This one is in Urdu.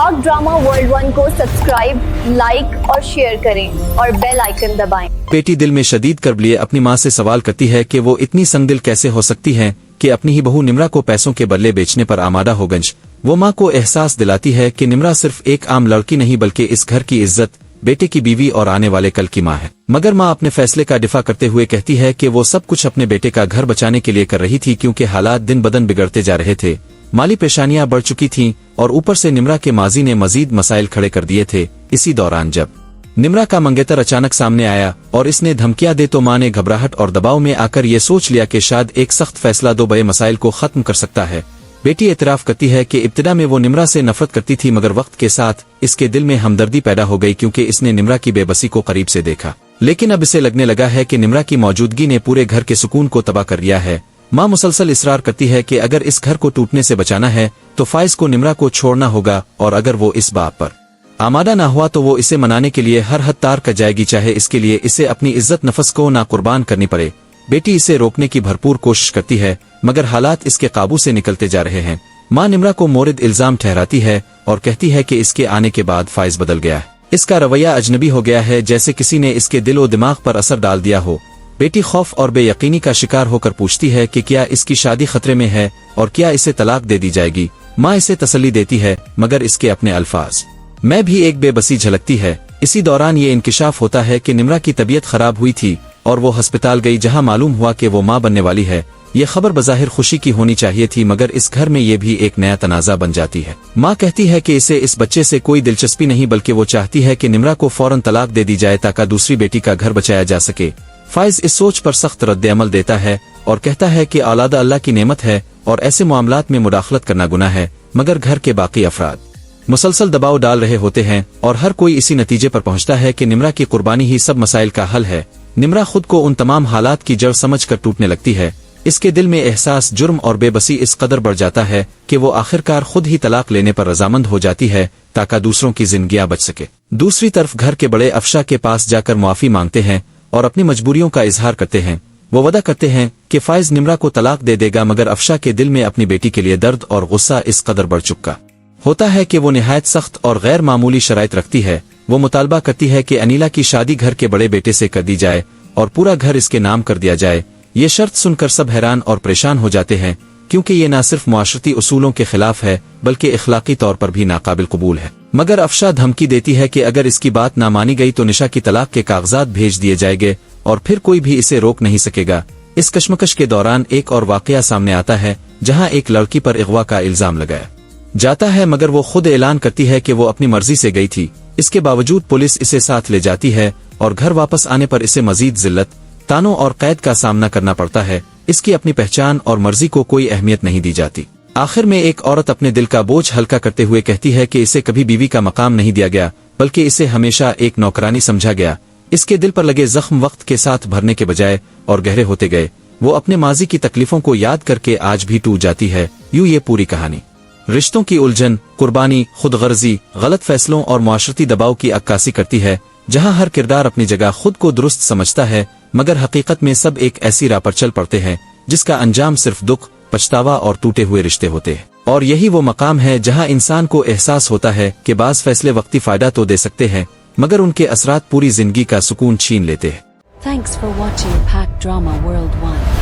پاک ڈراما ورلڈ ون کو سبسکرائب، لائک اور شیئر کریں اور بیل آئیکن دبائیں۔ بیٹی دل میں شدید کرب لیے اپنی ماں سے سوال کرتی ہے کہ وہ اتنی سنگ دل کیسے ہو سکتی ہے کہ اپنی ہی بہو نمرا کو پیسوں کے بدلے بیچنے پر آمادہ ہو گنج۔ وہ ماں کو احساس دلاتی ہے کہ نمرا صرف ایک عام لڑکی نہیں بلکہ اس گھر کی عزت، بیٹے کی بیوی اور آنے والے کل کی ماں ہے۔ مگر ماں اپنے فیصلے کا دفاع کرتے ہوئے کہتی ہے کہ وہ سب کچھ اپنے بیٹے کا گھر بچانے کے لیے کر رہی تھی، کیونکہ حالات دن بدن بگڑتے جا رہے تھے، مالی پریشانیاں بڑھ چکی تھیں اور اوپر سے نمرا کے ماضی نے مزید مسائل کھڑے کر دیے تھے۔ اسی دوران جب نمرا کا منگیتر اچانک سامنے آیا اور اس نے دھمکیاں دے تو ماں نے گھبراہٹ اور دباؤ میں آ کر یہ سوچ لیا کہ شاید ایک سخت فیصلہ دو بڑے مسائل کو ختم کر سکتا ہے۔ بیٹی اعتراف کرتی ہے کہ ابتدا میں وہ نمرا سے نفرت کرتی تھی، مگر وقت کے ساتھ اس کے دل میں ہمدردی پیدا ہو گئی، کیونکہ اس نے نمرا کی بے بسی کو قریب سے دیکھا۔ لیکن اب اسے لگنے لگا ہے کہ نمرا کی موجودگی نے پورے گھر کے سکون کو تباہ کر دیا ہے۔ ماں مسلسل اصرار کرتی ہے کہ اگر اس گھر کو ٹوٹنے سے بچانا ہے تو فائز کو نمرا کو چھوڑنا ہوگا، اور اگر وہ اس بات پر آمادہ نہ ہوا تو وہ اسے منانے کے لیے ہر حد تار کر جائے گی، چاہے اس کے لیے اسے اپنی عزت نفس کو نہ قربان کرنی پڑے۔ بیٹی اسے روکنے کی بھرپور کوشش کرتی ہے، مگر حالات اس کے قابو سے نکلتے جا رہے ہیں۔ ماں نمرا کو مورد الزام ٹھہراتی ہے اور کہتی ہے کہ اس کے آنے کے بعد فائز بدل گیا ہے، اس کا رویہ اجنبی ہو گیا ہے، جیسے کسی نے اس کے دل و دماغ پر اثر ڈال دیا ہو۔ بیٹی خوف اور بے یقینی کا شکار ہو کر پوچھتی ہے کہ کیا اس کی شادی خطرے میں ہے اور کیا اسے طلاق دے دی جائے گی۔ ماں اسے تسلی دیتی ہے، مگر اس کے اپنے الفاظ میں بھی ایک بے بسی جھلکتی ہے۔ اسی دوران یہ انکشاف ہوتا ہے کہ نمرا کی طبیعت خراب ہوئی تھی اور وہ ہسپتال گئی، جہاں معلوم ہوا کہ وہ ماں بننے والی ہے۔ یہ خبر بظاہر خوشی کی ہونی چاہیے تھی، مگر اس گھر میں یہ بھی ایک نیا تنازع بن جاتی ہے۔ ماں کہتی ہے کہ اسے اس بچے سے کوئی دلچسپی نہیں، بلکہ وہ چاہتی ہے کہ نمرا کو فوراً طلاق دے دی جائے تاکہ دوسری بیٹی کا گھر بچایا جا سکے۔ فائز اس سوچ پر سخت رد عمل دیتا ہے اور کہتا ہے کہ اولاد اللہ کی نعمت ہے اور ایسے معاملات میں مداخلت کرنا گناہ ہے، مگر گھر کے باقی افراد مسلسل دباؤ ڈال رہے ہوتے ہیں اور ہر کوئی اسی نتیجے پر پہنچتا ہے کہ نمرا کی قربانی ہی سب مسائل کا حل ہے۔ نمرا خود کو ان تمام حالات کی جڑ سمجھ کر ٹوٹنے لگتی ہے۔ اس کے دل میں احساس جرم اور بے بسی اس قدر بڑھ جاتا ہے کہ وہ آخرکار خود ہی طلاق لینے پر رضامند ہو جاتی ہے تاکہ دوسروں کی زندگیاں بچ سکے۔ دوسری طرف گھر کے بڑے افشا کے پاس جا کر معافی مانگتے ہیں اور اپنی مجبوریوں کا اظہار کرتے ہیں۔ وہ وعدہ کرتے ہیں کہ فائز نمرا کو طلاق دے دے گا، مگر افشا کے دل میں اپنی بیٹی کے لیے درد اور غصہ اس قدر بڑھ چکا ہوتا ہے کہ وہ نہایت سخت اور غیر معمولی شرائط رکھتی ہے۔ وہ مطالبہ کرتی ہے کہ انیلا کی شادی گھر کے بڑے بیٹے سے کر دی جائے اور پورا گھر اس کے نام کر دیا جائے۔ یہ شرط سن کر سب حیران اور پریشان ہو جاتے ہیں، کیونکہ یہ نہ صرف معاشرتی اصولوں کے خلاف ہے بلکہ اخلاقی طور پر بھی ناقابل قبول ہے۔ مگر افشا دھمکی دیتی ہے کہ اگر اس کی بات نہ مانی گئی تو نشا کی طلاق کے کاغذات بھیج دیے جائیں گے اور پھر کوئی بھی اسے روک نہیں سکے گا۔ اس کشمکش کے دوران ایک اور واقعہ سامنے آتا ہے، جہاں ایک لڑکی پر اغوا کا الزام لگایا جاتا ہے، مگر وہ خود اعلان کرتی ہے کہ وہ اپنی مرضی سے گئی تھی۔ اس کے باوجود پولیس اسے ساتھ لے جاتی ہے اور گھر واپس آنے پر اسے مزید ذلت، تانوں اور قید کا سامنا کرنا پڑتا ہے۔ اس کی اپنی پہچان اور مرضی کو کوئی اہمیت نہیں دی جاتی۔ آخر میں ایک عورت اپنے دل کا بوجھ ہلکا کرتے ہوئے کہتی ہے کہ اسے کبھی بیوی کا مقام نہیں دیا گیا، بلکہ اسے ہمیشہ ایک نوکرانی سمجھا گیا۔ اس کے دل پر لگے زخم وقت کے ساتھ بھرنے کے بجائے اور گہرے ہوتے گئے۔ وہ اپنے ماضی کی تکلیفوں کو یاد کر کے آج بھی ٹوٹ جاتی ہے۔ یوں یہ پوری کہانی رشتوں کی الجھن، قربانی، خود غرضی، غلط فیصلوں اور معاشرتی دباؤ کی عکاسی کرتی ہے، جہاں ہر کردار اپنی جگہ خود کو درست سمجھتا ہے، مگر حقیقت میں سب ایک ایسی راہ پر چل پڑتے ہیں جس کا انجام صرف دکھ، پچھتاوا اور ٹوٹے ہوئے رشتے ہوتے ہیں۔ اور یہی وہ مقام ہے جہاں انسان کو احساس ہوتا ہے کہ بعض فیصلے وقتی فائدہ تو دے سکتے ہیں، مگر ان کے اثرات پوری زندگی کا سکون چھین لیتے ہیں۔ Thanks for watching Pack Drama World 1.